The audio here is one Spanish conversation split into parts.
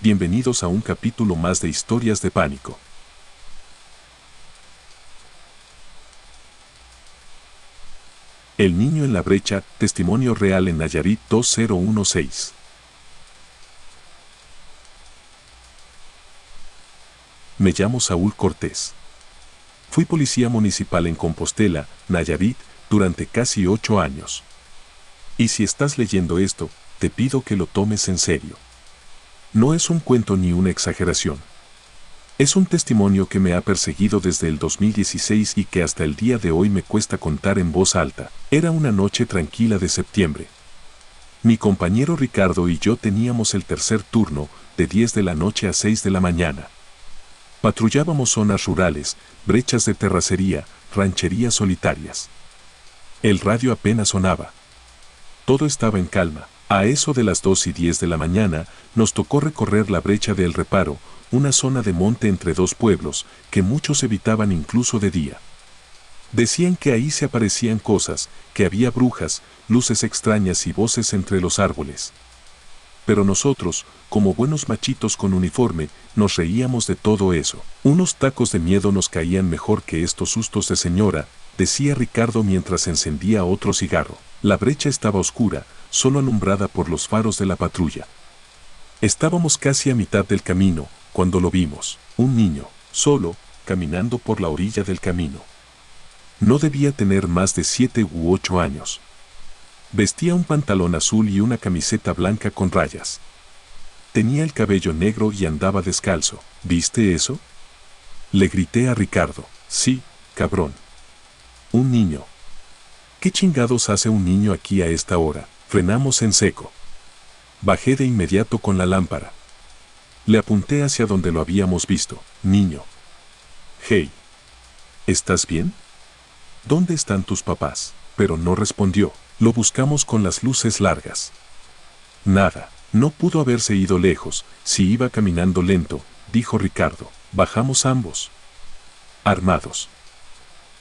bienvenidos a un capítulo más de Historias de Pánico. El niño en la brecha, testimonio real en Nayarit 2016. Me llamo Saúl Cortés. Fui policía municipal en Compostela, Nayarit, durante casi 8 años. Y si estás leyendo esto, te pido que lo tomes en serio. No es un cuento ni una exageración. Es un testimonio que me ha perseguido desde el 2016 y que hasta el día de hoy me cuesta contar en voz alta. Era una noche tranquila de septiembre. Mi compañero Ricardo y yo teníamos el tercer turno, de 10 de la noche a 6 de la mañana. Patrullábamos zonas rurales, brechas de terracería, rancherías solitarias. El radio apenas sonaba. Todo estaba en calma. A eso de las 2:10 de la mañana, nos tocó recorrer la brecha de El Reparo, una zona de monte entre dos pueblos, que muchos evitaban incluso de día. Decían que ahí se aparecían cosas, que había brujas, luces extrañas y voces entre los árboles. Pero nosotros, como buenos machitos con uniforme, nos reíamos de todo eso. Unos tacos de miedo nos caían mejor que estos sustos de señora, decía Ricardo mientras encendía otro cigarro. La brecha estaba oscura, solo alumbrada por los faros de la patrulla. Estábamos casi a mitad del camino, cuando lo vimos, un niño, solo, caminando por la orilla del camino. No debía tener más de 7 u 8 años. Vestía un pantalón azul y una camiseta blanca con rayas. Tenía el cabello negro y andaba descalzo. ¿Viste eso? Le grité a Ricardo. Sí, cabrón. Un niño. ¿Qué chingados hace un niño aquí a esta hora? Frenamos en seco. Bajé de inmediato con la lámpara. Le apunté hacia donde lo habíamos visto. Niño. Hey. ¿Estás bien? ¿Dónde están tus papás? Pero no respondió. Lo buscamos con las luces largas. Nada. No pudo haberse ido lejos, si iba caminando lento, dijo Ricardo. Bajamos ambos. Armados.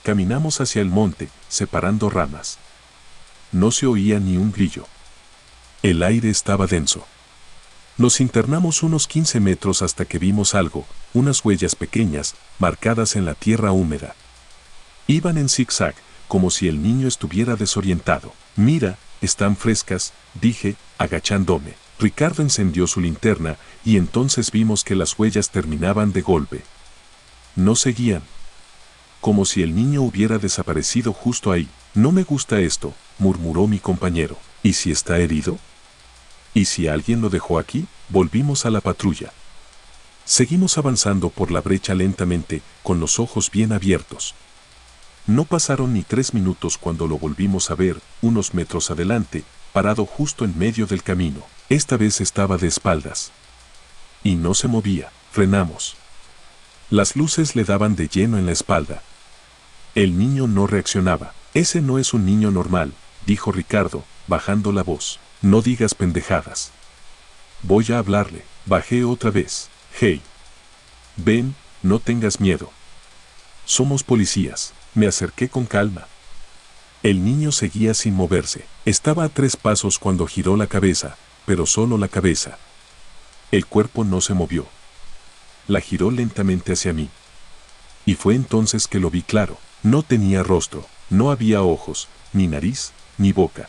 Caminamos hacia el monte, separando ramas. No se oía ni un grillo. El aire estaba denso. Nos internamos unos 15 metros hasta que vimos algo, unas huellas pequeñas, marcadas en la tierra húmeda. Iban en zigzag, como si el niño estuviera desorientado. Mira, están frescas, dije, agachándome. Ricardo encendió su linterna y entonces vimos que las huellas terminaban de golpe. No seguían. Como si el niño hubiera desaparecido justo ahí. No me gusta esto, murmuró mi compañero. ¿Y si está herido? ¿Y si alguien lo dejó aquí? Volvimos a la patrulla. Seguimos avanzando por la brecha lentamente, con los ojos bien abiertos. No pasaron ni 3 minutos cuando lo volvimos a ver, unos metros adelante, parado justo en medio del camino. Esta vez estaba de espaldas. Y no se movía. Frenamos. Las luces le daban de lleno en la espalda. El niño no reaccionaba. Ese no es un niño normal, dijo Ricardo, bajando la voz. No digas pendejadas. Voy a hablarle. Bajé otra vez. Hey. Ven, no tengas miedo. Somos policías. Me acerqué con calma. El niño seguía sin moverse. Estaba a 3 pasos cuando giró la cabeza, pero solo la cabeza. El cuerpo no se movió. La giró lentamente hacia mí. Y fue entonces que lo vi claro. No tenía rostro, no había ojos, ni nariz, ni boca.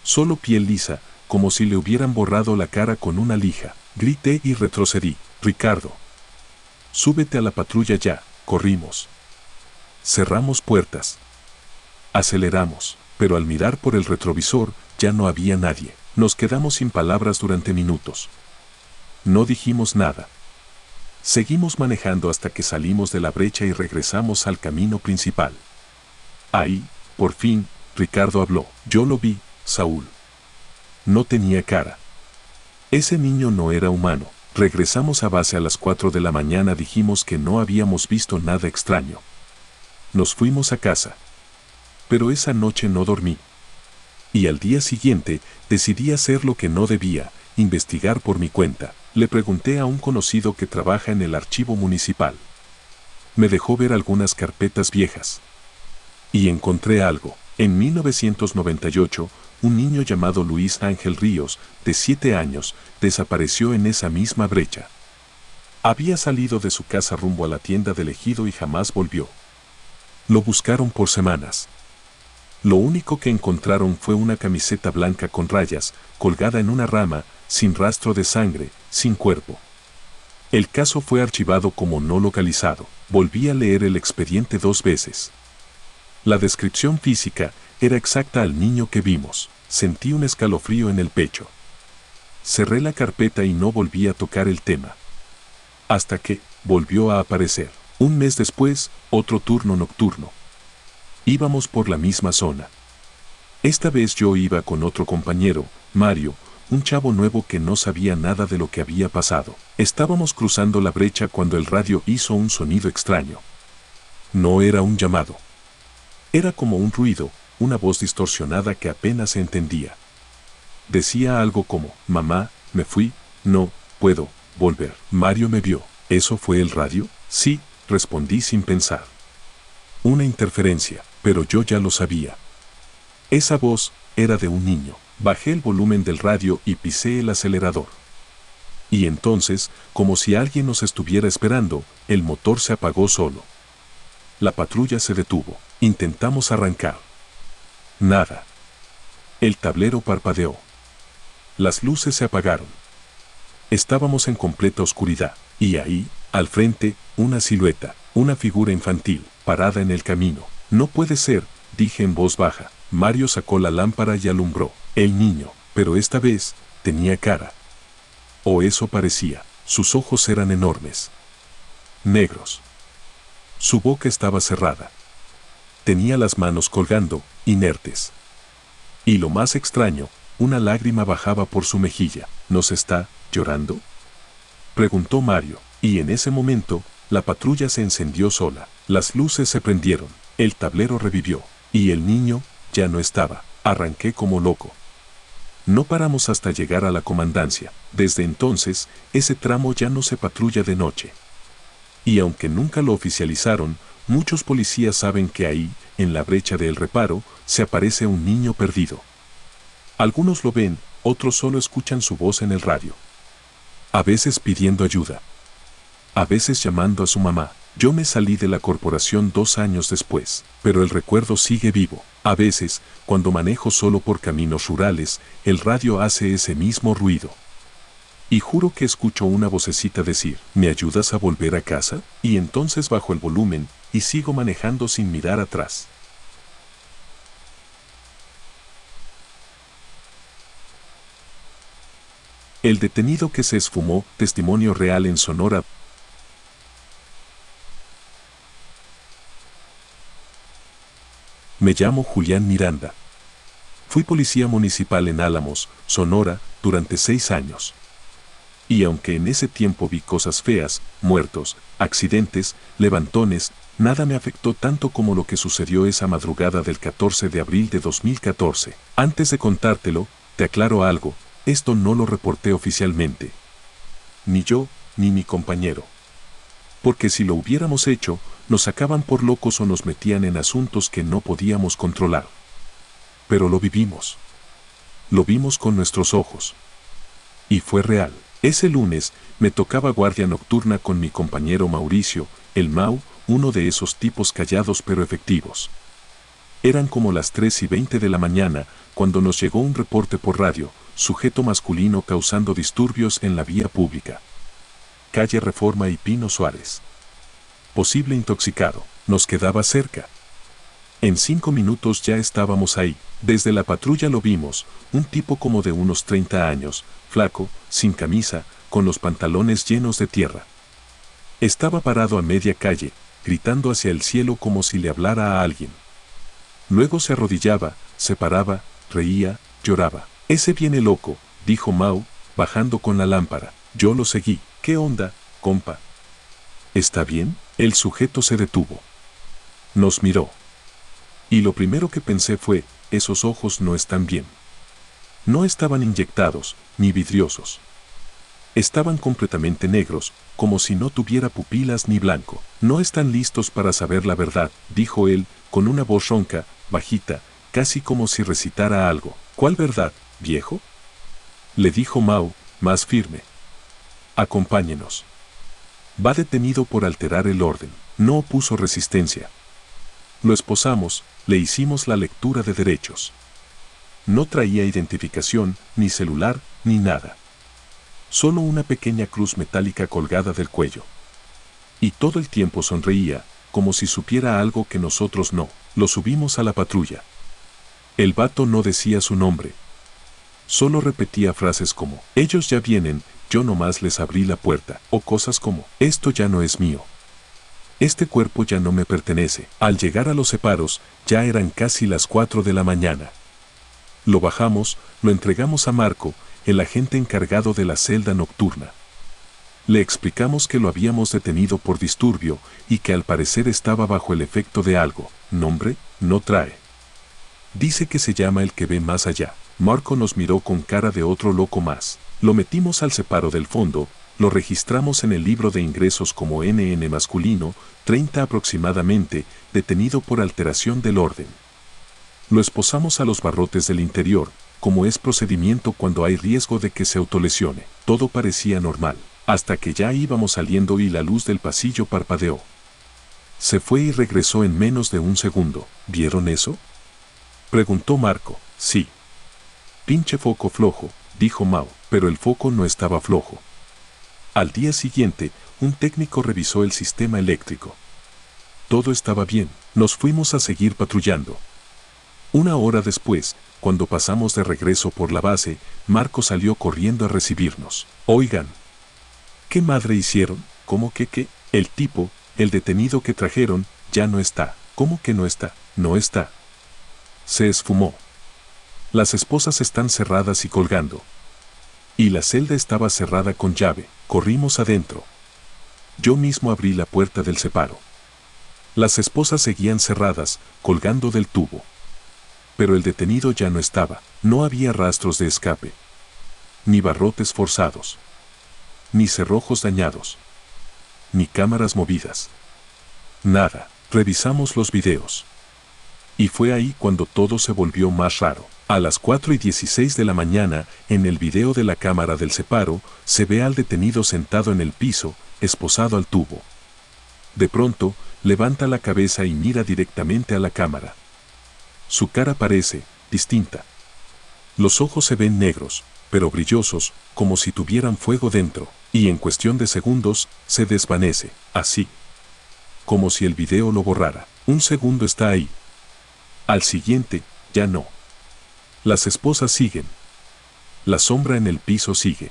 Solo piel lisa, como si le hubieran borrado la cara con una lija. Grité y retrocedí. Ricardo. Súbete a la patrulla ya. Corrimos. Cerramos puertas. Aceleramos, pero al mirar por el retrovisor, ya no había nadie. Nos quedamos sin palabras durante minutos. No dijimos nada. Seguimos manejando hasta que salimos de la brecha y regresamos al camino principal. Ahí, por fin, Ricardo habló. Yo lo vi, Saúl. No tenía cara. Ese niño no era humano. Regresamos a base a las 4 de la mañana. Dijimos que no habíamos visto nada extraño. Nos fuimos a casa. Pero esa noche no dormí. Y al día siguiente, decidí hacer lo que no debía, investigar por mi cuenta. Le pregunté a un conocido que trabaja en el archivo municipal. Me dejó ver algunas carpetas viejas. Y encontré algo. En 1998, un niño llamado Luis Ángel Ríos, de 7 años, desapareció en esa misma brecha. Había salido de su casa rumbo a la tienda del ejido y jamás volvió. Lo buscaron por semanas. Lo único que encontraron fue una camiseta blanca con rayas, colgada en una rama, sin rastro de sangre, sin cuerpo. El caso fue archivado como no localizado. Volví a leer el expediente 2 veces. La descripción física era exacta al niño que vimos. Sentí un escalofrío en el pecho. Cerré la carpeta y no volví a tocar el tema. Hasta que volvió a aparecer. Un mes después, otro turno nocturno. Íbamos por la misma zona. Esta vez yo iba con otro compañero, Mario, un chavo nuevo que no sabía nada de lo que había pasado. Estábamos cruzando la brecha cuando el radio hizo un sonido extraño. No era un llamado. Era como un ruido, una voz distorsionada que apenas se entendía. Decía algo como, mamá, me fui, no puedo volver. Mario me vio. ¿Eso fue el radio? Sí, respondí sin pensar. Una interferencia, pero yo ya lo sabía. Esa voz era de un niño. Bajé el volumen del radio y pisé el acelerador. Y entonces, como si alguien nos estuviera esperando, el motor se apagó solo. La patrulla se detuvo. Intentamos arrancar. Nada. El tablero parpadeó. Las luces se apagaron. Estábamos en completa oscuridad, y ahí, al frente, una silueta, una figura infantil, parada en el camino. No puede ser, dije en voz baja. Mario sacó la lámpara y alumbró. El niño, pero esta vez, tenía cara. O eso parecía. Sus ojos eran enormes. Negros. Su boca estaba cerrada. Tenía las manos colgando, inertes. Y lo más extraño, una lágrima bajaba por su mejilla. ¿Nos está llorando?, preguntó Mario, y en ese momento, la patrulla se encendió sola. Las luces se prendieron, el tablero revivió, y el niño ya no estaba. Arranqué como loco. No paramos hasta llegar a la comandancia. Desde entonces, ese tramo ya no se patrulla de noche. Y aunque nunca lo oficializaron, muchos policías saben que ahí, en la brecha de El Reparo, se aparece un niño perdido. Algunos lo ven, otros solo escuchan su voz en el radio. A veces pidiendo ayuda. A veces llamando a su mamá. Yo me salí de la corporación 2 años después, pero el recuerdo sigue vivo. A veces, cuando manejo solo por caminos rurales, el radio hace ese mismo ruido. Y juro que escucho una vocecita decir, ¿me ayudas a volver a casa? Y entonces bajo el volumen, y sigo manejando sin mirar atrás. El detenido que se esfumó, testimonio real en Sonora. Me llamo Julián Miranda. Fui policía municipal en Álamos, Sonora, durante 6 años. Y aunque en ese tiempo vi cosas feas, muertos, accidentes, levantones, nada me afectó tanto como lo que sucedió esa madrugada del 14 de abril de 2014. Antes de contártelo, te aclaro algo, esto no lo reporté oficialmente. Ni yo, ni mi compañero. Porque si lo hubiéramos hecho, nos sacaban por locos o nos metían en asuntos que no podíamos controlar. Pero lo vivimos. Lo vimos con nuestros ojos. Y fue real. Ese lunes, me tocaba guardia nocturna con mi compañero Mauricio, el Mau, uno de esos tipos callados pero efectivos. Eran como las 3:20 de la mañana, cuando nos llegó un reporte por radio, sujeto masculino causando disturbios en la vía pública. Calle Reforma y Pino Suárez. Posible intoxicado, nos quedaba cerca. En 5 minutos ya estábamos ahí. Desde la patrulla lo vimos, un tipo como de unos 30 años, flaco, sin camisa, con los pantalones llenos de tierra. Estaba parado a media calle, gritando hacia el cielo como si le hablara a alguien. Luego se arrodillaba, se paraba, reía, lloraba. Ese viene loco, dijo Mau, bajando con la lámpara. Yo lo seguí. ¿Qué onda, compa? ¿Está bien? El sujeto se detuvo. Nos miró. Y lo primero que pensé fue, esos ojos no están bien. No estaban inyectados, ni vidriosos. Estaban completamente negros, como si no tuviera pupilas ni blanco. No están listos para saber la verdad, dijo él, con una voz ronca, bajita, casi como si recitara algo. ¿Cuál verdad, viejo? Le dijo Mao, más firme. Acompáñenos. Va detenido por alterar el orden. No opuso resistencia. Lo esposamos, le hicimos la lectura de derechos. No traía identificación, ni celular, ni nada. Solo una pequeña cruz metálica colgada del cuello. Y todo el tiempo sonreía, como si supiera algo que nosotros no. Lo subimos a la patrulla. El vato no decía su nombre. Solo repetía frases como, ellos ya vienen, yo nomás les abrí la puerta, o cosas como, esto ya no es mío. Este cuerpo ya no me pertenece. Al llegar a los separos, ya eran casi las 4 de la mañana. Lo bajamos, lo entregamos a Marco, el agente encargado de la celda nocturna. Le explicamos que lo habíamos detenido por disturbio y que al parecer estaba bajo el efecto de algo. Nombre, no trae. Dice que se llama el que ve más allá. Marco nos miró con cara de otro loco más. Lo metimos al separo del fondo, lo registramos en el libro de ingresos como NN masculino, 30 aproximadamente, detenido por alteración del orden. Lo esposamos a los barrotes del interior, como es procedimiento cuando hay riesgo de que se autolesione. Todo parecía normal, hasta que ya íbamos saliendo y la luz del pasillo parpadeó. Se fue y regresó en menos de un segundo. ¿Vieron eso?, preguntó Marco. Sí. Pinche foco flojo, dijo Mao, pero el foco no estaba flojo. Al día siguiente, un técnico revisó el sistema eléctrico. Todo estaba bien. Nos fuimos a seguir patrullando. Una hora después, cuando pasamos de regreso por la base, Marco salió corriendo a recibirnos. Oigan, ¿qué madre hicieron? ¿Cómo que qué? El tipo, el detenido que trajeron, ya no está. ¿Cómo que no está? No está. Se esfumó. Las esposas están cerradas y colgando. Y la celda estaba cerrada con llave. Corrimos adentro. Yo mismo abrí la puerta del separo. Las esposas seguían cerradas, colgando del tubo. Pero el detenido ya no estaba. No había rastros de escape. Ni barrotes forzados. Ni cerrojos dañados. Ni cámaras movidas. Nada. Revisamos los videos. Y fue ahí cuando todo se volvió más raro. A las 4:16 de la mañana, en el video de la cámara del separo, se ve al detenido sentado en el piso, esposado al tubo. De pronto, levanta la cabeza y mira directamente a la cámara. Su cara parece distinta. Los ojos se ven negros, pero brillosos, como si tuvieran fuego dentro, y en cuestión de segundos, se desvanece, así. Como si el video lo borrara. Un segundo está ahí. Al siguiente, ya no. Las esposas siguen. La sombra en el piso sigue.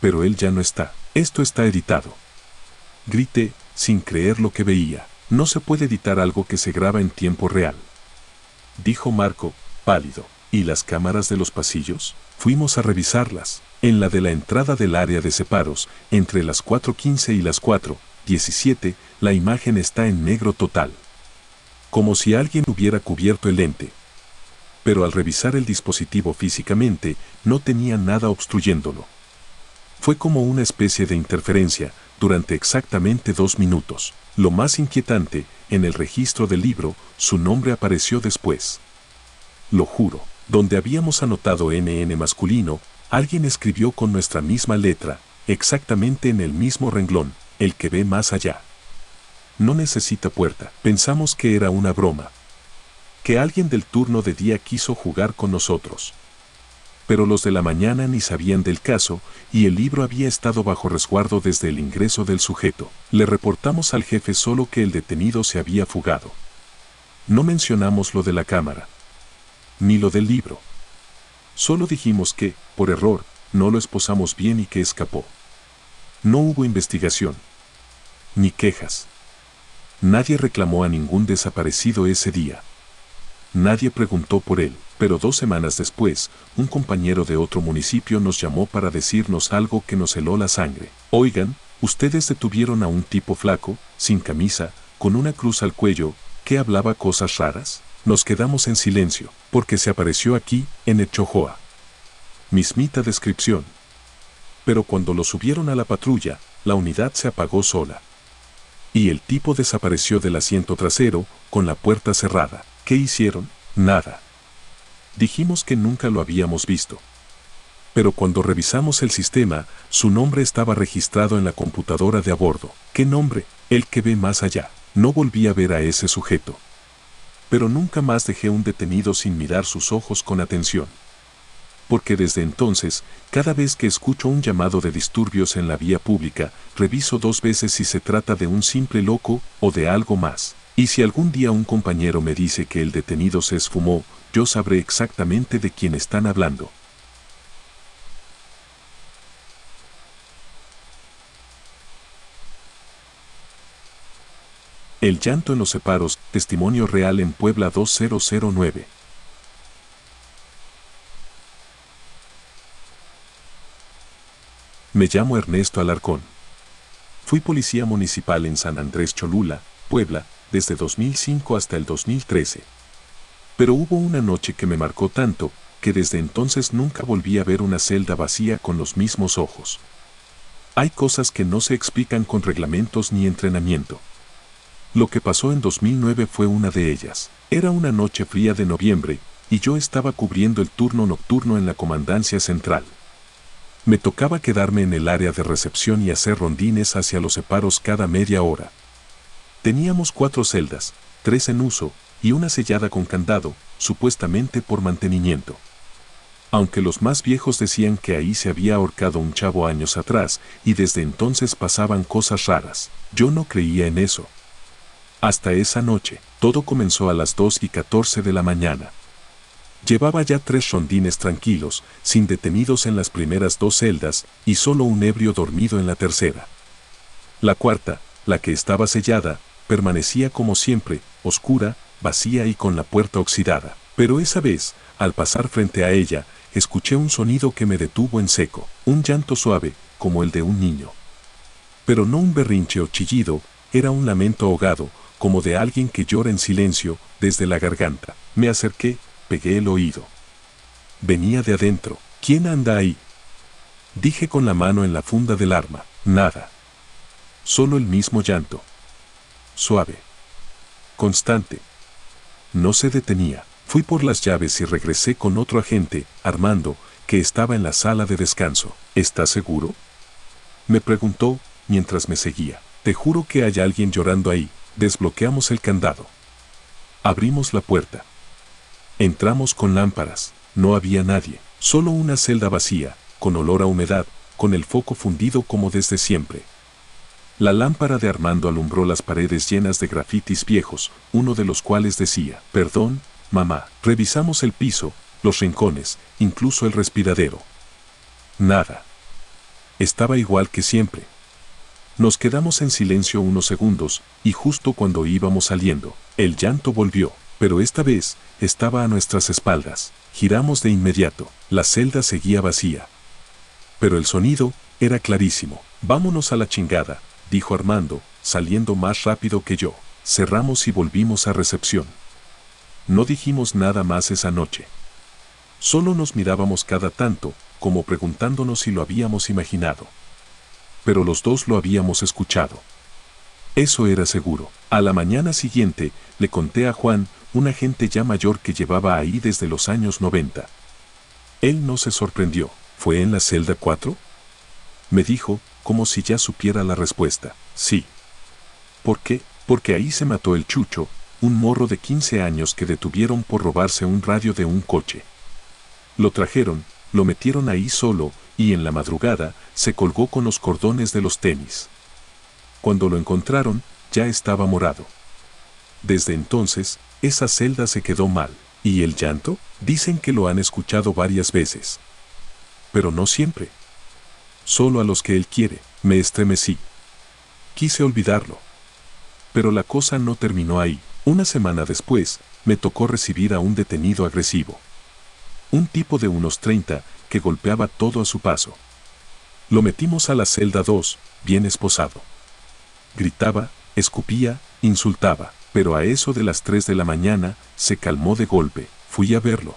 Pero él ya no está. Esto está editado. Grité, sin creer lo que veía. No se puede editar algo que se graba en tiempo real, dijo Marco, pálido. ¿Y las cámaras de los pasillos? Fuimos a revisarlas. En la de la entrada del área de separos, entre las 4:15 y las 4:17, la imagen está en negro total. Como si alguien hubiera cubierto el lente. Pero al revisar el dispositivo físicamente, no tenía nada obstruyéndolo. Fue como una especie de interferencia, durante exactamente 2 minutos. Lo más inquietante, en el registro del libro, su nombre apareció después. Lo juro, donde habíamos anotado NN masculino, alguien escribió con nuestra misma letra, exactamente en el mismo renglón, el que ve más allá. No necesita puerta. Pensamos que era una broma. Que alguien del turno de día quiso jugar con nosotros. Pero los de la mañana ni sabían del caso, y el libro había estado bajo resguardo desde el ingreso del sujeto. Le reportamos al jefe solo que el detenido se había fugado. No mencionamos lo de la cámara. Ni lo del libro. Solo dijimos que, por error, no lo esposamos bien y que escapó. No hubo investigación. Ni quejas. Nadie reclamó a ningún desaparecido ese día. Nadie preguntó por él, pero 2 semanas después, un compañero de otro municipio nos llamó para decirnos algo que nos heló la sangre. Oigan, ustedes detuvieron a un tipo flaco, sin camisa, con una cruz al cuello, que hablaba cosas raras. Nos quedamos en silencio, porque se apareció aquí, en Echojoa. Mismita descripción. Pero cuando lo subieron a la patrulla, la unidad se apagó sola. Y el tipo desapareció del asiento trasero, con la puerta cerrada. ¿Qué hicieron? Nada. Dijimos que nunca lo habíamos visto. Pero cuando revisamos el sistema, su nombre estaba registrado en la computadora de a bordo. ¿Qué nombre? El que ve más allá. No volví a ver a ese sujeto. Pero nunca más dejé un detenido sin mirar sus ojos con atención. Porque desde entonces, cada vez que escucho un llamado de disturbios en la vía pública, reviso 2 veces si se trata de un simple loco o de algo más. Y si algún día un compañero me dice que el detenido se esfumó, yo sabré exactamente de quién están hablando. El llanto en los separos, testimonio real en Puebla 2009. Me llamo Ernesto Alarcón. Fui policía municipal en San Andrés Cholula, Puebla, desde 2005 hasta el 2013. Pero hubo una noche que me marcó tanto, que desde entonces nunca volví a ver una celda vacía con los mismos ojos. Hay cosas que no se explican con reglamentos ni entrenamiento. Lo que pasó en 2009 fue una de ellas. Era una noche fría de noviembre, y yo estaba cubriendo el turno nocturno en la comandancia central. Me tocaba quedarme en el área de recepción y hacer rondines hacia los separos cada media hora. Teníamos 4 celdas, 3 en uso, y una sellada con candado, supuestamente por mantenimiento. Aunque los más viejos decían que ahí se había ahorcado un chavo años atrás, y desde entonces pasaban cosas raras, yo no creía en eso. Hasta esa noche, todo comenzó a las 2:14 de la mañana. Llevaba ya 3 rondines tranquilos, sin detenidos en las primeras 2 celdas, y solo un ebrio dormido en la tercera. La cuarta, la que estaba sellada, permanecía como siempre, oscura, vacía y con la puerta oxidada. Pero esa vez, al pasar frente a ella, escuché un sonido que me detuvo en seco, un llanto suave, como el de un niño. Pero no un berrinche o chillido, era un lamento ahogado, como de alguien que llora en silencio, desde la garganta. Me acerqué, pegué el oído. Venía de adentro. ¿Quién anda ahí? Dije con la mano en la funda del arma. Nada. Solo el mismo llanto. Suave. Constante. No se detenía. Fui por las llaves y regresé con otro agente, Armando, que estaba en la sala de descanso. ¿Estás seguro?, me preguntó, mientras me seguía. Te juro que hay alguien llorando ahí. Desbloqueamos el candado. Abrimos la puerta. Entramos con lámparas. No había nadie. Solo una celda vacía, con olor a humedad, con el foco fundido como desde siempre. La lámpara de Armando alumbró las paredes llenas de grafitis viejos, uno de los cuales decía: «Perdón, mamá». Revisamos el piso, los rincones, incluso el respiradero. Nada. Estaba igual que siempre. Nos quedamos en silencio unos segundos, y justo cuando íbamos saliendo, el llanto volvió, pero esta vez estaba a nuestras espaldas. Giramos de inmediato. La celda seguía vacía. Pero el sonido era clarísimo. «Vámonos a la chingada», dijo Armando, saliendo más rápido que yo. Cerramos y volvimos a recepción. No dijimos nada más esa noche. Solo nos mirábamos cada tanto, como preguntándonos si lo habíamos imaginado. Pero los dos lo habíamos escuchado. Eso era seguro. A la mañana siguiente, le conté a Juan, un agente ya mayor que llevaba ahí desde los años 90. Él no se sorprendió. ¿Fue en la celda 4? Me dijo, como si ya supiera la respuesta. Sí. ¿Por qué? Porque ahí se mató el Chucho, un morro de 15 años que detuvieron por robarse un radio de un coche. Lo trajeron, lo metieron ahí solo, y en la madrugada se colgó con los cordones de los tenis. Cuando lo encontraron, ya estaba morado. Desde entonces, esa celda se quedó mal. ¿Y el llanto? Dicen que lo han escuchado varias veces. Pero no siempre. Solo a los que él quiere. Me estremecí. Quise olvidarlo. Pero la cosa no terminó ahí. Una semana después, me tocó recibir a un detenido agresivo. Un tipo de unos 30, que golpeaba todo a su paso. Lo metimos a la celda 2, bien esposado. Gritaba, escupía, insultaba, pero a eso de las 3 de la mañana, se calmó de golpe. Fui a verlo.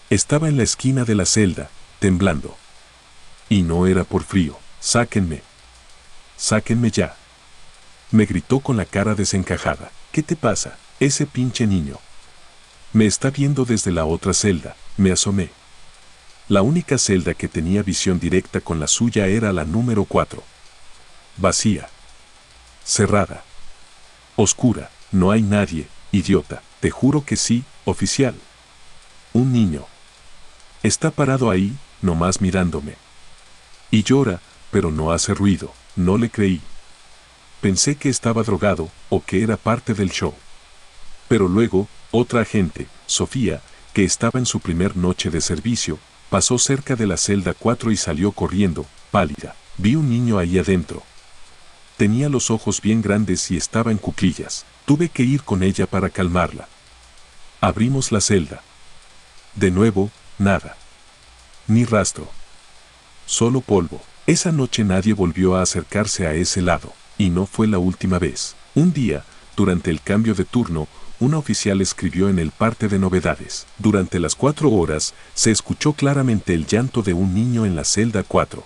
Estaba en la esquina de la celda, temblando. Y no era por frío. «Sáquenme. Sáquenme ya», me gritó con la cara desencajada. «¿Qué te pasa, ese pinche niño? Me está viendo desde la otra celda, me asomé. La única celda que tenía visión directa con la suya era la número 4. Vacía. Cerrada. Oscura. No hay nadie, idiota. Te juro que sí, oficial. Un niño. Está parado ahí, nomás mirándome. Y llora, pero no hace ruido. No le creí. Pensé que estaba drogado o que era parte del show. Pero luego, otra agente, Sofía, que estaba en su primer noche de servicio, pasó cerca de la celda 4 y salió corriendo, pálida. Vi un niño ahí adentro. Tenía los ojos bien grandes y estaba en cuclillas. Tuve que ir con ella para calmarla. Abrimos la celda. De nuevo, nada. Ni rastro. Solo polvo. Esa noche nadie volvió a acercarse a ese lado, y no fue la última vez. Un día, durante el cambio de turno, una oficial escribió en el parte de novedades. Durante las 4 horas, se escuchó claramente el llanto de un niño en la celda 4.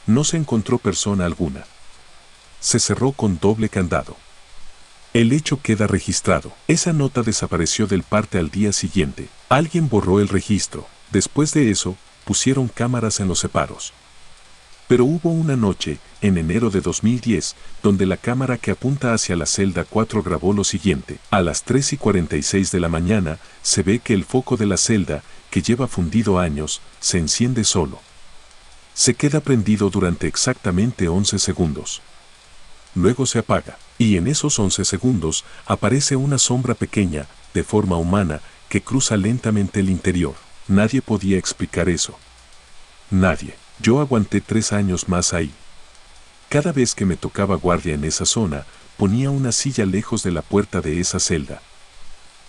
No se encontró persona alguna. Se cerró con doble candado. El hecho queda registrado. Esa nota desapareció del parte al día siguiente. Alguien borró el registro. Después de eso, pusieron cámaras en los separos. Pero hubo una noche, en enero de 2010, donde la cámara que apunta hacia la celda 4 grabó lo siguiente. A las 3:46 de la mañana, se ve que el foco de la celda, que lleva fundido años, se enciende solo. Se queda prendido durante exactamente 11 segundos. Luego se apaga, y en esos 11 segundos aparece una sombra pequeña, de forma humana, que cruza lentamente el interior. Nadie podía explicar eso. Nadie. Yo aguanté 3 años más ahí. Cada vez que me tocaba guardia en esa zona, ponía una silla lejos de la puerta de esa celda.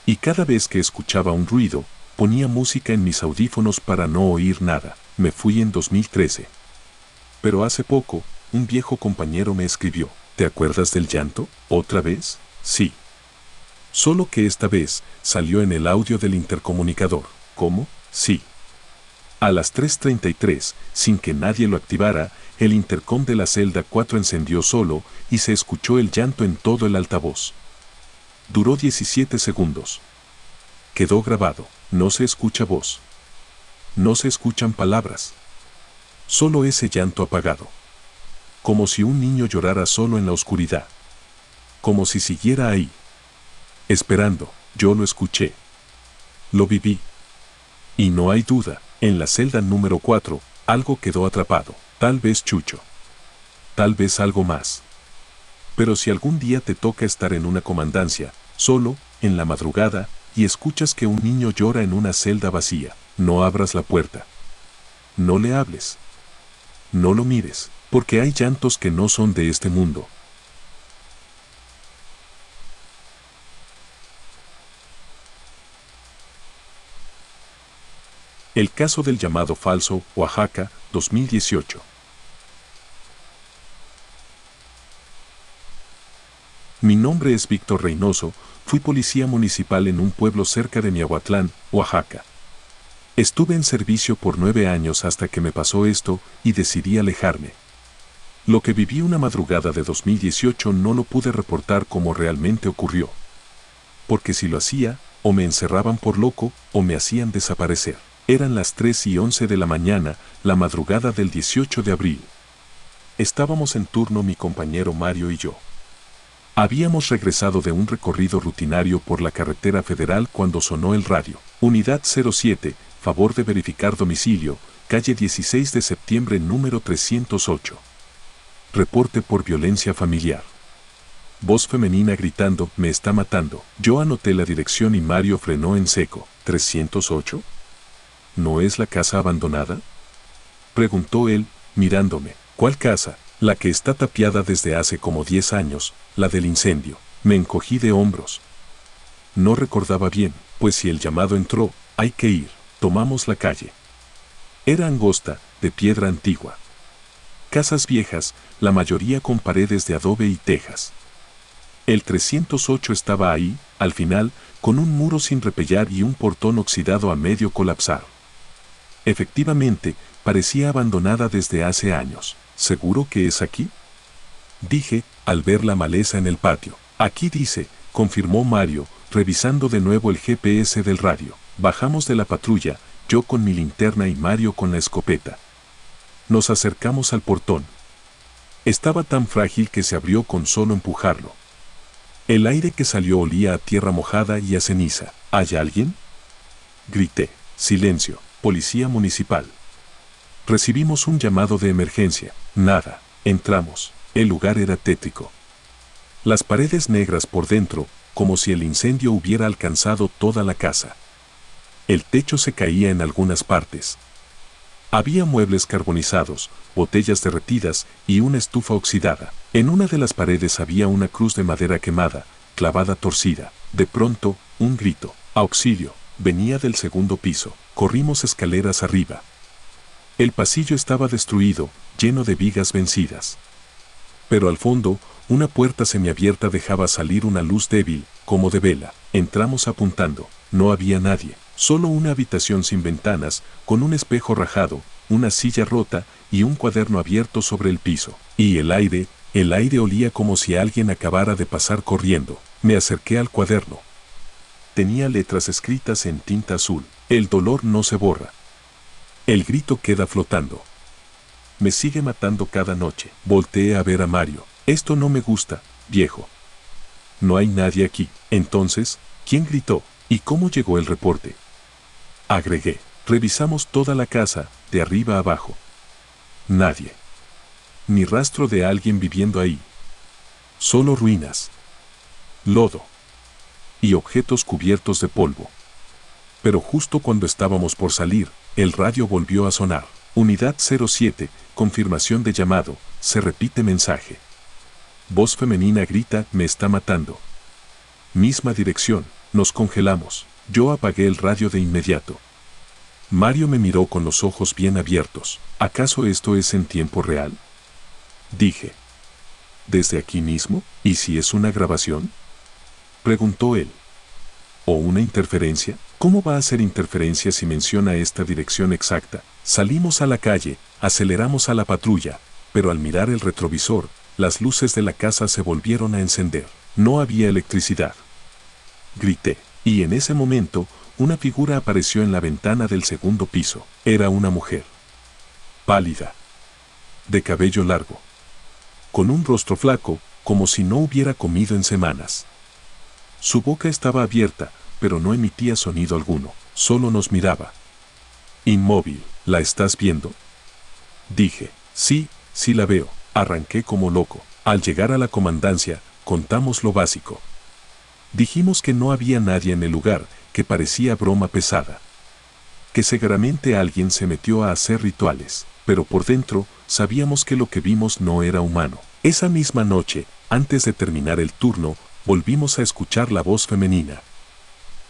Y cada vez que escuchaba un ruido, ponía música en mis audífonos para no oír nada. Me fui en 2013. Pero hace poco, un viejo compañero me escribió. ¿Te acuerdas del llanto? ¿Otra vez? Sí. Solo que esta vez salió en el audio del intercomunicador. ¿Cómo? Sí. A las 3:33, sin que nadie lo activara, el intercom de la celda 4 encendió solo y se escuchó el llanto en todo el altavoz. Duró 17 segundos. Quedó grabado. No se escucha voz. No se escuchan palabras. Solo ese llanto apagado. Como si un niño llorara solo en la oscuridad. Como si siguiera ahí. Esperando. Yo lo escuché. Lo viví. Y no hay duda, en la celda número 4, algo quedó atrapado. Tal vez Chucho. Tal vez algo más. Pero si algún día te toca estar en una comandancia, solo, en la madrugada, y escuchas que un niño llora en una celda vacía, no abras la puerta. No le hables. No lo mires, porque hay llantos que no son de este mundo. El caso del llamado falso, Oaxaca, 2018. Mi nombre es Víctor Reynoso, fui policía municipal en un pueblo cerca de Miahuatlán, Oaxaca. Estuve en servicio por 9 años hasta que me pasó esto y decidí alejarme. Lo que viví una madrugada de 2018 no lo pude reportar como realmente ocurrió. Porque si lo hacía, o me encerraban por loco, o me hacían desaparecer. Eran las 3:11 de la mañana, la madrugada del 18 de abril. Estábamos en turno mi compañero Mario y yo. Habíamos regresado de un recorrido rutinario por la carretera federal cuando sonó el radio. Unidad 07, favor de verificar domicilio, calle 16 de septiembre número 308. Reporte por violencia familiar. Voz femenina gritando, me está matando. Yo anoté la dirección y Mario frenó en seco. ¿308? ¿No es la casa abandonada? Preguntó él, mirándome. ¿Cuál casa? La que está tapiada desde hace como 10 años, la del incendio. Me encogí de hombros. No recordaba bien, pues si el llamado entró, hay que ir. Tomamos la calle. Era angosta, de piedra antigua. Casas viejas, la mayoría con paredes de adobe y tejas. El 308 estaba ahí, al final, con un muro sin repellar y un portón oxidado a medio colapsar. Efectivamente, parecía abandonada desde hace años. ¿Seguro que es aquí? Dije, al ver la maleza en el patio. Aquí dice, confirmó Mario, revisando de nuevo el GPS del radio. Bajamos de la patrulla, yo con mi linterna y Mario con la escopeta. Nos acercamos al portón. Estaba tan frágil que se abrió con solo empujarlo. El aire que salió olía a tierra mojada y a ceniza. ¿Hay alguien?, grité. Silencio. Policía municipal. Recibimos un llamado de emergencia. Nada. Entramos. El lugar era tétrico. Las paredes negras por dentro, como si el incendio hubiera alcanzado toda la casa. El techo se caía en algunas partes. Había muebles carbonizados, botellas derretidas y una estufa oxidada. En una de las paredes había una cruz de madera quemada, clavada torcida. De pronto, un grito. ¡Auxilio! Venía del segundo piso. Corrimos escaleras arriba. El pasillo estaba destruido, lleno de vigas vencidas. Pero al fondo, una puerta semiabierta dejaba salir una luz débil, como de vela. Entramos apuntando. No había nadie. Solo una habitación sin ventanas, con un espejo rajado, una silla rota y un cuaderno abierto sobre el piso. Y el aire olía como si alguien acabara de pasar corriendo. Me acerqué al cuaderno. Tenía letras escritas en tinta azul. El dolor no se borra. El grito queda flotando. Me sigue matando cada noche. Volteé a ver a Mario. Esto no me gusta, viejo. No hay nadie aquí. Entonces, ¿quién gritó? ¿Y cómo llegó el reporte?, agregué. Revisamos toda la casa, de arriba a abajo. Nadie. Ni rastro de alguien viviendo ahí. Solo ruinas. Lodo. Y objetos cubiertos de polvo. Pero justo cuando estábamos por salir, el radio volvió a sonar. Unidad 07, confirmación de llamado, se repite mensaje. Voz femenina grita, me está matando. Misma dirección, nos congelamos. Yo apagué el radio de inmediato. Mario me miró con los ojos bien abiertos. ¿Acaso esto es en tiempo real?, dije. ¿Desde aquí mismo? ¿Y si es una grabación?, preguntó él. ¿O una interferencia? ¿Cómo va a ser interferencia si menciona esta dirección exacta? Salimos a la calle, aceleramos a la patrulla, pero al mirar el retrovisor, las luces de la casa se volvieron a encender. No había electricidad. Grité. Y en ese momento, una figura apareció en la ventana del segundo piso. Era una mujer. Pálida. De cabello largo. Con un rostro flaco, como si no hubiera comido en semanas. Su boca estaba abierta, pero no emitía sonido alguno. Solo nos miraba. Inmóvil. ¿La estás viendo?, dije. Sí, sí la veo. Arranqué como loco. Al llegar a la comandancia, contamos lo básico. Dijimos que no había nadie en el lugar, que parecía broma pesada. Que seguramente alguien se metió a hacer rituales, pero por dentro sabíamos que lo que vimos no era humano. Esa misma noche, antes de terminar el turno, volvimos a escuchar la voz femenina.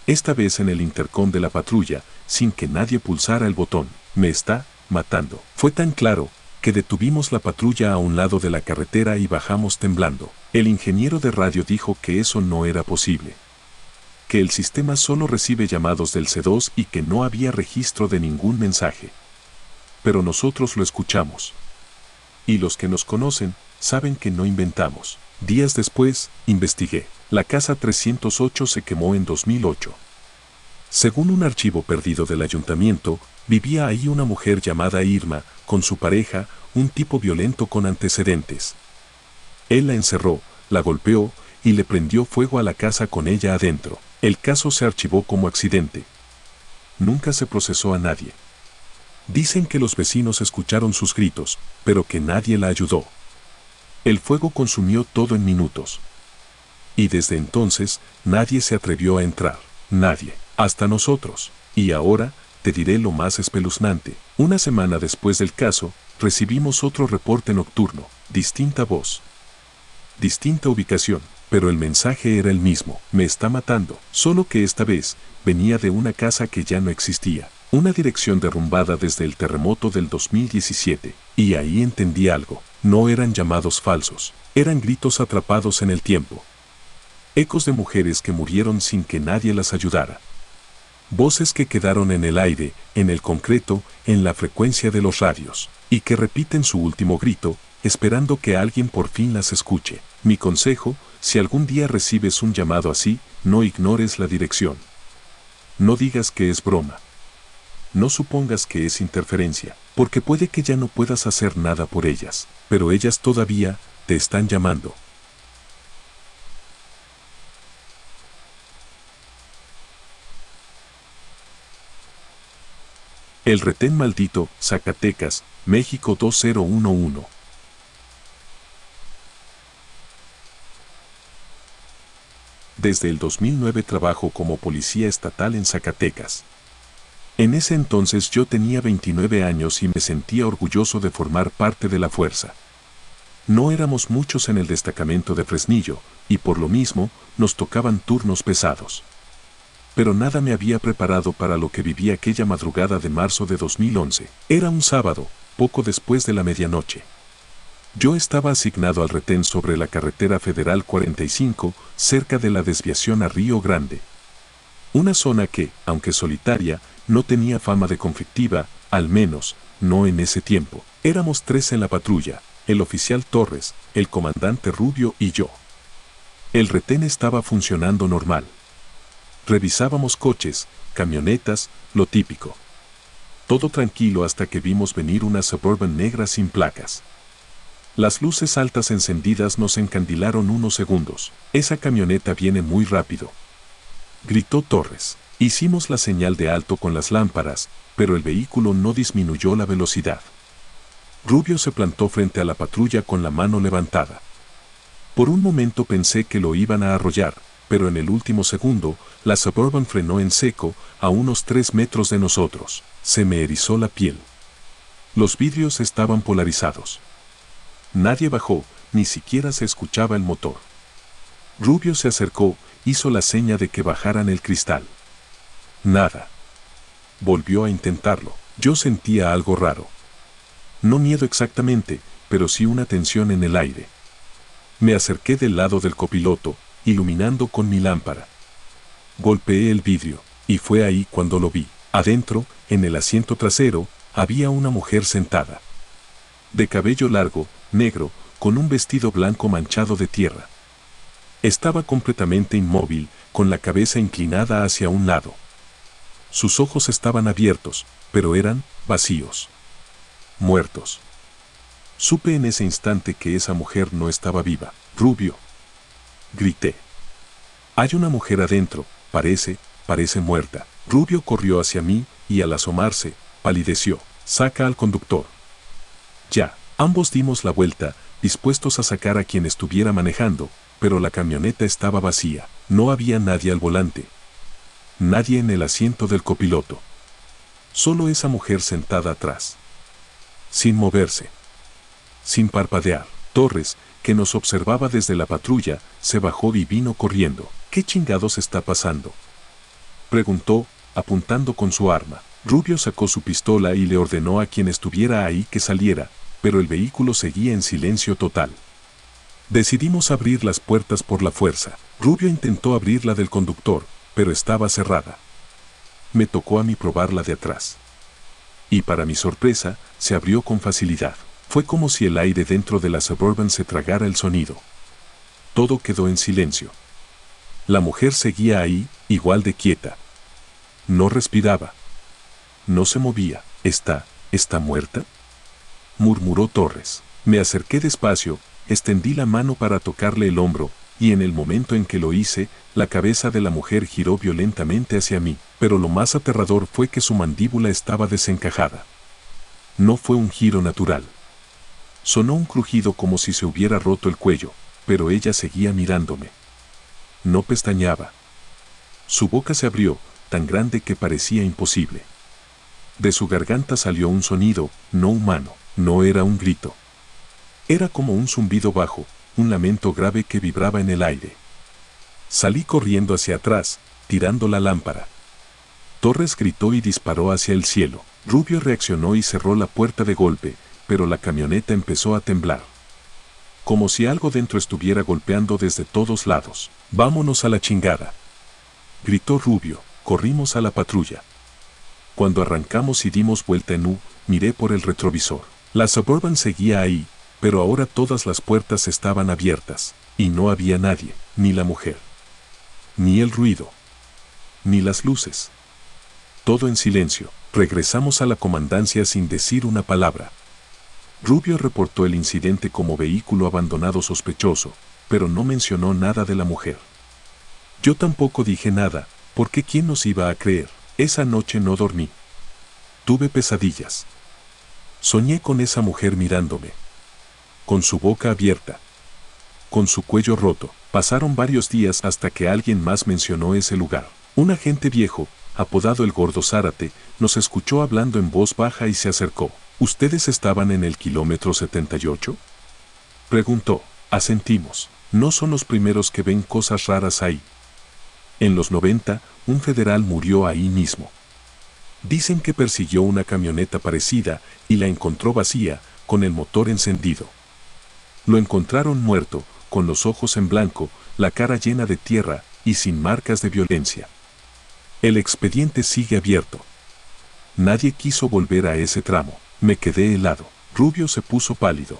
Esta vez en el intercom de la patrulla, sin que nadie pulsara el botón. Me está matando. Fue tan claro que detuvimos la patrulla a un lado de la carretera y bajamos temblando. El ingeniero de radio dijo que eso no era posible. Que el sistema solo recibe llamados del C2 y que no había registro de ningún mensaje. Pero nosotros lo escuchamos. Y los que nos conocen saben que no inventamos. Días después, investigué. La casa 308 se quemó en 2008. Según un archivo perdido del ayuntamiento, vivía ahí una mujer llamada Irma, con su pareja, un tipo violento con antecedentes. Él la encerró, la golpeó y le prendió fuego a la casa con ella adentro. El caso se archivó como accidente. Nunca se procesó a nadie. Dicen que los vecinos escucharon sus gritos, pero que nadie la ayudó. El fuego consumió todo en minutos. Y desde entonces, nadie se atrevió a entrar. Nadie. Hasta nosotros. Y ahora, te diré lo más espeluznante. Una semana después del caso, recibimos otro reporte nocturno. Distinta voz. Distinta ubicación. Pero el mensaje era el mismo. Me está matando. Solo que esta vez, venía de una casa que ya no existía. Una dirección derrumbada desde el terremoto del 2017. Y ahí entendí algo. No eran llamados falsos. Eran gritos atrapados en el tiempo. Ecos de mujeres que murieron sin que nadie las ayudara. Voces que quedaron en el aire, en el concreto, en la frecuencia de los radios, y que repiten su último grito, esperando que alguien por fin las escuche. Mi consejo, si algún día recibes un llamado así, no ignores la dirección. No digas que es broma. No supongas que es interferencia, porque puede que ya no puedas hacer nada por ellas, pero ellas todavía te están llamando. El retén maldito, Zacatecas, México 2011. Desde el 2009 trabajo como policía estatal en Zacatecas. En ese entonces yo tenía 29 años y me sentía orgulloso de formar parte de la fuerza. No éramos muchos en el destacamento de Fresnillo, y por lo mismo, nos tocaban turnos pesados. Pero nada me había preparado para lo que viví aquella madrugada de marzo de 2011. Era un sábado, poco después de la medianoche. Yo estaba asignado al retén sobre la carretera federal 45, cerca de la desviación a Río Grande. Una zona que, aunque solitaria, no tenía fama de conflictiva, al menos, no en ese tiempo. Éramos 3 en la patrulla, el oficial Torres, el comandante Rubio y yo. El retén estaba funcionando normal. Revisábamos coches, camionetas, lo típico. Todo tranquilo hasta que vimos venir una Suburban negra sin placas. Las luces altas encendidas nos encandilaron unos segundos. Esa camioneta viene muy rápido, gritó Torres. Hicimos la señal de alto con las lámparas, pero el vehículo no disminuyó la velocidad. Rubio se plantó frente a la patrulla con la mano levantada. Por un momento pensé que lo iban a arrollar, pero en el último segundo, la Suburban frenó en seco, a unos 3 metros de nosotros. Se me erizó la piel. Los vidrios estaban polarizados. Nadie bajó, ni siquiera se escuchaba el motor. Rubio se acercó, hizo la seña de que bajaran el cristal. Nada. Volvió a intentarlo. Yo sentía algo raro. No miedo exactamente, pero sí una tensión en el aire. Me acerqué del lado del copiloto, iluminando con mi lámpara. Golpeé el vidrio, y fue ahí cuando lo vi. Adentro, en el asiento trasero, había una mujer sentada. De cabello largo, negro, con un vestido blanco manchado de tierra. Estaba completamente inmóvil, con la cabeza inclinada hacia un lado. Sus ojos estaban abiertos, pero eran vacíos. Muertos. Supe en ese instante que esa mujer no estaba viva. Rubio. Grité. Hay una mujer adentro, parece muerta. Rubio corrió hacia mí, y al asomarse, palideció. Saca al conductor. Ya. Ambos dimos la vuelta, dispuestos a sacar a quien estuviera manejando, pero la camioneta estaba vacía. No había nadie al volante. Nadie en el asiento del copiloto. Solo esa mujer sentada atrás. Sin moverse. Sin parpadear. Torres, que nos observaba desde la patrulla, se bajó y vino corriendo. ¿Qué chingados está pasando?, preguntó, apuntando con su arma. Rubio sacó su pistola y le ordenó a quien estuviera ahí que saliera, pero el vehículo seguía en silencio total. Decidimos abrir las puertas por la fuerza. Rubio intentó abrir la del conductor, pero estaba cerrada. Me tocó a mí probarla de atrás. Y para mi sorpresa, se abrió con facilidad. Fue como si el aire dentro de la Suburban se tragara el sonido. Todo quedó en silencio. La mujer seguía ahí, igual de quieta. No respiraba. No se movía. ¿Está muerta?, murmuró Torres. Me acerqué despacio, extendí la mano para tocarle el hombro, y en el momento en que lo hice, la cabeza de la mujer giró violentamente hacia mí, pero lo más aterrador fue que su mandíbula estaba desencajada. No fue un giro natural. Sonó un crujido como si se hubiera roto el cuello, pero ella seguía mirándome. No pestañeaba. Su boca se abrió, tan grande que parecía imposible. De su garganta salió un sonido, no humano. No era un grito. Era como un zumbido bajo, un lamento grave que vibraba en el aire. Salí corriendo hacia atrás, tirando la lámpara. Torres gritó y disparó hacia el cielo. Rubio reaccionó y cerró la puerta de golpe, pero la camioneta empezó a temblar. Como si algo dentro estuviera golpeando desde todos lados. «Vámonos a la chingada», gritó Rubio. Corrimos a la patrulla. Cuando arrancamos y dimos vuelta en U, miré por el retrovisor. La Suburban seguía ahí, pero ahora todas las puertas estaban abiertas, y no había nadie, ni la mujer, ni el ruido, ni las luces. Todo en silencio. Regresamos a la comandancia sin decir una palabra. Rubio reportó el incidente como vehículo abandonado sospechoso, pero no mencionó nada de la mujer. Yo tampoco dije nada, porque ¿quién nos iba a creer? Esa noche no dormí. Tuve pesadillas. Soñé con esa mujer mirándome, con su boca abierta, con su cuello roto. Pasaron varios días hasta que alguien más mencionó ese lugar. Un agente viejo, apodado el Gordo Zárate, nos escuchó hablando en voz baja y se acercó. ¿Ustedes estaban en el kilómetro 78? Preguntó. Asentimos. No son los primeros que ven cosas raras ahí. En los 90, un federal murió ahí mismo. Dicen que persiguió una camioneta parecida y la encontró vacía, con el motor encendido. Lo encontraron muerto, con los ojos en blanco, la cara llena de tierra y sin marcas de violencia. El expediente sigue abierto. Nadie quiso volver a ese tramo. Me quedé helado. Rubio se puso pálido.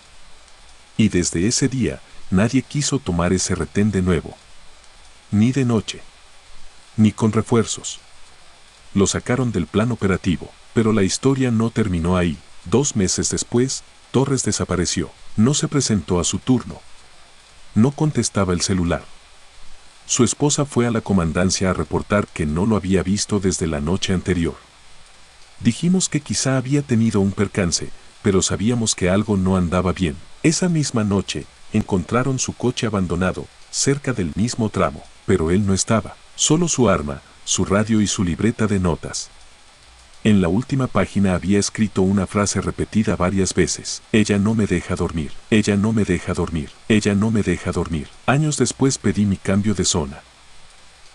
Y desde ese día, nadie quiso tomar ese retén de nuevo. Ni de noche. Ni con refuerzos. Lo sacaron del plan operativo, pero la historia no terminó ahí. 2 meses después, Torres desapareció. No se presentó a su turno. No contestaba el celular. Su esposa fue a la comandancia a reportar que no lo había visto desde la noche anterior. Dijimos que quizá había tenido un percance, pero sabíamos que algo no andaba bien. Esa misma noche, encontraron su coche abandonado, cerca del mismo tramo, pero él no estaba. Solo su arma, su radio y su libreta de notas. En la última página había escrito una frase repetida varias veces. Ella no me deja dormir. Ella no me deja dormir. Ella no me deja dormir. Años después pedí mi cambio de zona.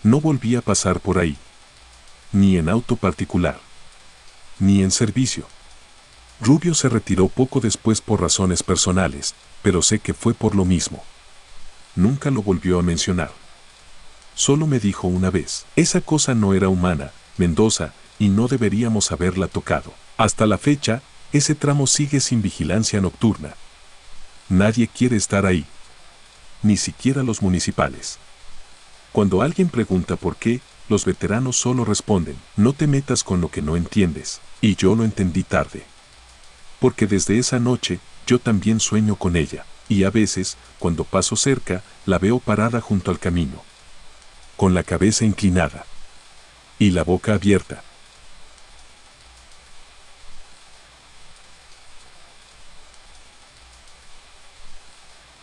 No volví a pasar por ahí. Ni en auto particular. Ni en servicio. Rubio se retiró poco después por razones personales, pero sé que fue por lo mismo. Nunca lo volvió a mencionar. Solo me dijo una vez, esa cosa no era humana, Mendoza, y no deberíamos haberla tocado. Hasta la fecha, ese tramo sigue sin vigilancia nocturna. Nadie quiere estar ahí. Ni siquiera los municipales. Cuando alguien pregunta por qué, los veteranos solo responden, no te metas con lo que no entiendes. Y yo lo entendí tarde. Porque desde esa noche, yo también sueño con ella. Y a veces, cuando paso cerca, la veo parada junto al camino. Con la cabeza inclinada. Y la boca abierta.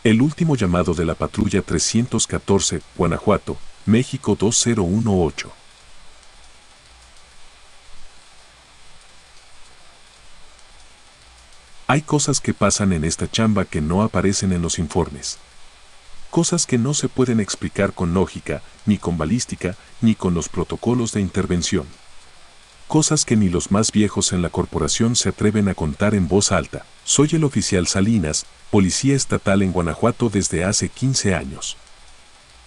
El último llamado de la patrulla 314, Guanajuato, México 2018. Hay cosas que pasan en esta chamba que no aparecen en los informes. Cosas que no se pueden explicar con lógica, ni con balística, ni con los protocolos de intervención. Cosas que ni los más viejos en la corporación se atreven a contar en voz alta. Soy el oficial Salinas, policía estatal en Guanajuato desde hace 15 años.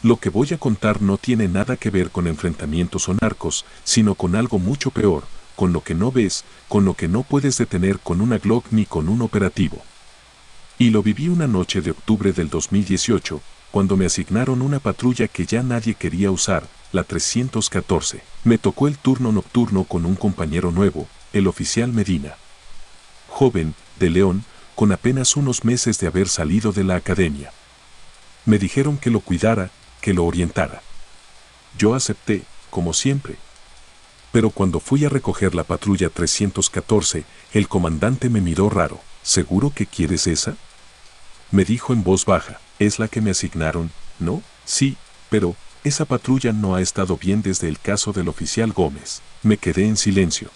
Lo que voy a contar no tiene nada que ver con enfrentamientos o narcos, sino con algo mucho peor, con lo que no ves, con lo que no puedes detener con una Glock ni con un operativo. Y lo viví una noche de octubre del 2018, cuando me asignaron una patrulla que ya nadie quería usar, la 314. Me tocó el turno nocturno con un compañero nuevo, el oficial Medina. Joven, de León, con apenas unos meses de haber salido de la academia. Me dijeron que lo cuidara, que lo orientara. Yo acepté, como siempre. Pero cuando fui a recoger la patrulla 314, el comandante me miró raro. ¿Seguro que quieres esa? Me dijo en voz baja, ¿es la que me asignaron? ¿No? Sí, pero esa patrulla no ha estado bien desde el caso del oficial Gómez. Me quedé en silencio.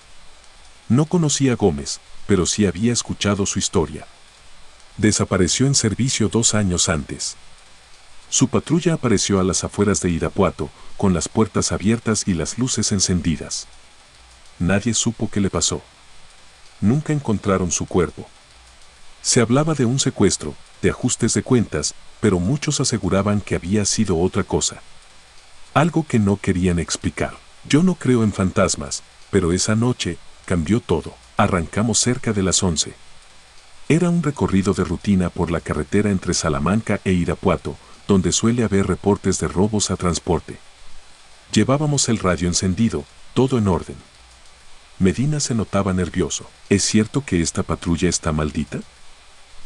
No conocía a Gómez, pero sí había escuchado su historia. Desapareció en servicio 2 años antes. Su patrulla apareció a las afueras de Irapuato, con las puertas abiertas y las luces encendidas. Nadie supo qué le pasó. Nunca encontraron su cuerpo. Se hablaba de un secuestro, de ajustes de cuentas, pero muchos aseguraban que había sido otra cosa. Algo que no querían explicar. Yo no creo en fantasmas, pero esa noche cambió todo. Arrancamos cerca de las 11. Era un recorrido de rutina por la carretera entre Salamanca e Irapuato, donde suele haber reportes de robos a transporte. Llevábamos el radio encendido, todo en orden. Medina se notaba nervioso. ¿Es cierto que esta patrulla está maldita?,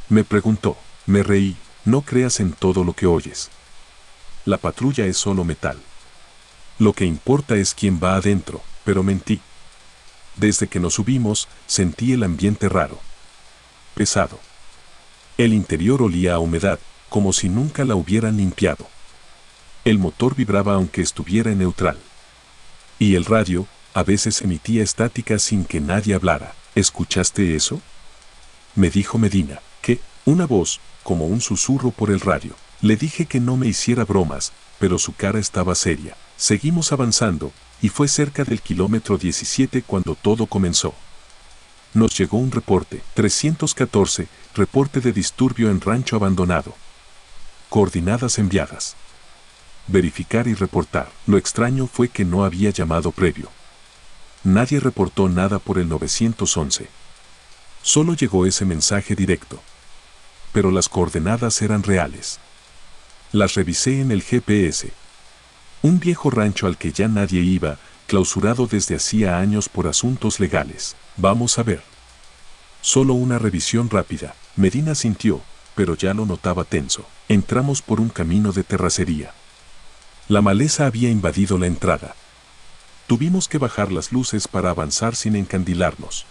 me preguntó. Me reí. No creas en todo lo que oyes. La patrulla es solo metal. Lo que importa es quién va adentro, pero mentí. Desde que nos subimos, sentí el ambiente raro. Pesado. El interior olía a humedad, como si nunca la hubieran limpiado. El motor vibraba aunque estuviera en neutral. Y el radio, a veces emitía estática sin que nadie hablara. ¿Escuchaste eso?, me dijo Medina. ¿Qué? Una voz, como un susurro por el radio. Le dije que no me hiciera bromas, pero su cara estaba seria. Seguimos avanzando, y fue cerca del kilómetro 17 cuando todo comenzó. Nos llegó un reporte. 314, reporte de disturbio en rancho abandonado. Coordenadas enviadas. Verificar y reportar. Lo extraño fue que no había llamado previo. Nadie reportó nada por el 911. Solo llegó ese mensaje directo. Pero las coordenadas eran reales. Las revisé en el GPS. Un viejo rancho al que ya nadie iba, clausurado desde hacía años por asuntos legales. Vamos a ver. Solo una revisión rápida. Medina sintió, pero ya lo notaba tenso. Entramos por un camino de terracería. La maleza había invadido la entrada. Tuvimos que bajar las luces para avanzar sin encandilarnos.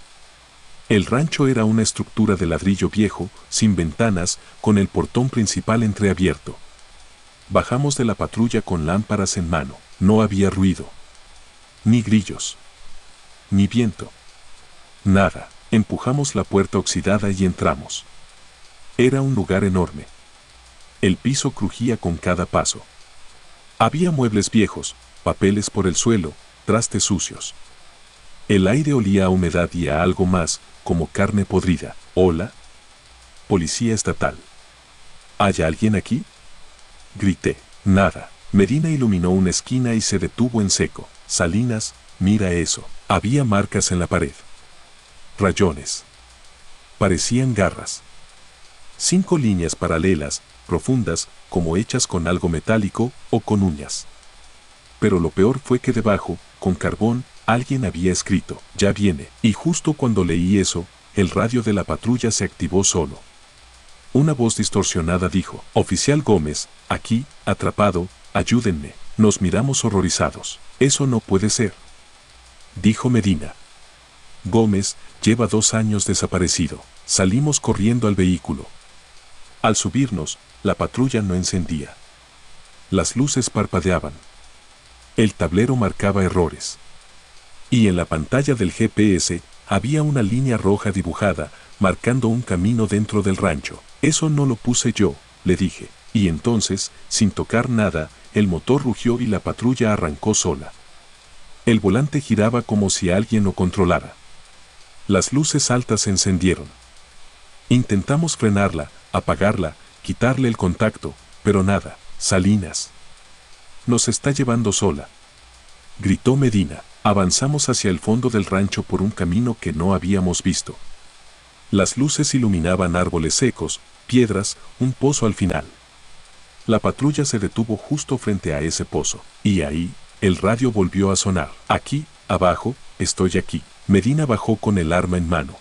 El rancho era una estructura de ladrillo viejo, sin ventanas, con el portón principal entreabierto. Bajamos de la patrulla con lámparas en mano. No había ruido. Ni grillos. Ni viento. Nada. Empujamos la puerta oxidada y entramos. Era un lugar enorme. El piso crujía con cada paso. Había muebles viejos, papeles por el suelo, trastes sucios. El aire olía a humedad y a algo más, como carne podrida. ¿Hola? Policía estatal. ¿Hay alguien aquí?, grité. Nada. Medina iluminó una esquina y se detuvo en seco. Salinas, mira eso. Había marcas en la pared. Rayones. Parecían garras. 5 líneas paralelas, profundas, como hechas con algo metálico o con uñas. Pero lo peor fue que debajo, con carbón, alguien había escrito, ya viene. Y justo cuando leí eso, el radio de la patrulla se activó solo. Una voz distorsionada dijo, Oficial Gómez, aquí, atrapado, ayúdenme. Nos miramos horrorizados. Eso no puede ser, dijo Medina. Gómez lleva 2 años desaparecido. Salimos corriendo al vehículo. Al subirnos, la patrulla no encendía. Las luces parpadeaban. El tablero marcaba errores. Y en la pantalla del GPS había una línea roja dibujada, marcando un camino dentro del rancho. Eso no lo puse yo, le dije. Y entonces, sin tocar nada, el motor rugió y la patrulla arrancó sola. El volante giraba como si alguien lo controlara. Las luces altas se encendieron. Intentamos frenarla, apagarla, quitarle el contacto, pero nada. Salinas nos está llevando sola, gritó Medina. Avanzamos hacia el fondo del rancho por un camino que no habíamos visto. Las luces iluminaban árboles secos, piedras, un pozo al final. La patrulla se detuvo justo frente a ese pozo, y ahí, el radio volvió a sonar. Aquí, abajo, estoy aquí. Medina bajó con el arma en mano.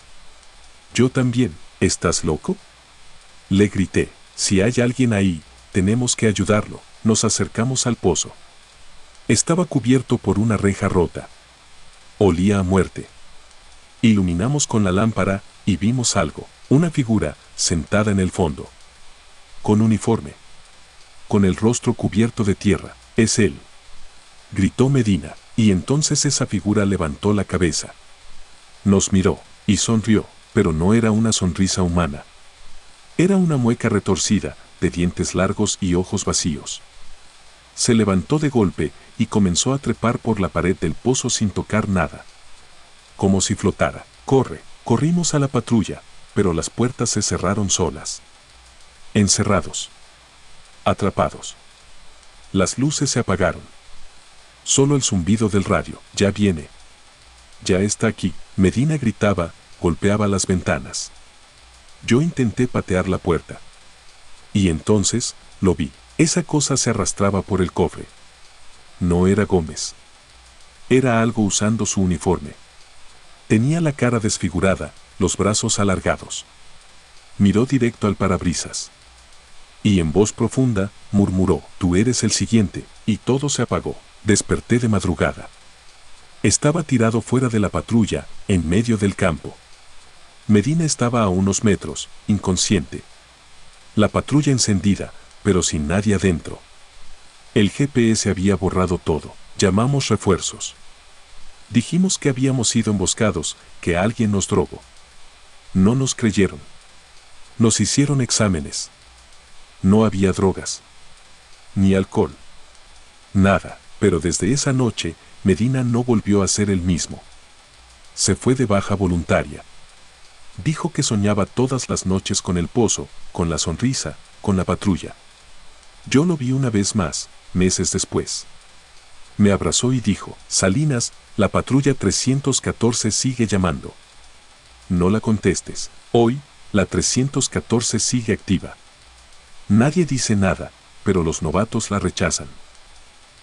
Yo también. ¿Estás loco?, le grité. Si hay alguien ahí, tenemos que ayudarlo. Nos acercamos al pozo. Estaba cubierto por una reja rota. Olía a muerte. Iluminamos con la lámpara y vimos algo. Una figura, sentada en el fondo. Con uniforme. Con el rostro cubierto de tierra. Es él, gritó Medina. Y entonces esa figura levantó la cabeza. Nos miró y sonrió, pero no era una sonrisa humana. Era una mueca retorcida, de dientes largos y ojos vacíos. Se levantó de golpe y comenzó a trepar por la pared del pozo sin tocar nada. Como si flotara. Corre. Corrimos a la patrulla, pero las puertas se cerraron solas. Encerrados. Atrapados. Las luces se apagaron. Solo el zumbido del radio. Ya viene. Ya está aquí. Medina gritaba, golpeaba las ventanas. Yo intenté patear la puerta. Y entonces, lo vi. Esa cosa se arrastraba por el cofre. No era Gómez. Era algo usando su uniforme. Tenía la cara desfigurada, los brazos alargados. Miró directo al parabrisas. Y en voz profunda, murmuró, «Tú eres el siguiente», y todo se apagó. Desperté de madrugada. Estaba tirado fuera de la patrulla, en medio del campo. Medina estaba a unos metros, inconsciente. La patrulla encendida, pero sin nadie adentro. El GPS había borrado todo. Llamamos refuerzos. Dijimos que habíamos sido emboscados, que alguien nos drogó. No nos creyeron. Nos hicieron exámenes. No había drogas. Ni alcohol. Nada, pero desde esa noche, Medina no volvió a ser el mismo. Se fue de baja voluntaria. Dijo que soñaba todas las noches con el pozo, con la sonrisa, con la patrulla. Yo lo vi una vez más, meses después. Me abrazó y dijo, «Salinas, la patrulla 314 sigue llamando. No la contestes. Hoy, la 314 sigue activa. Nadie dice nada, pero los novatos la rechazan.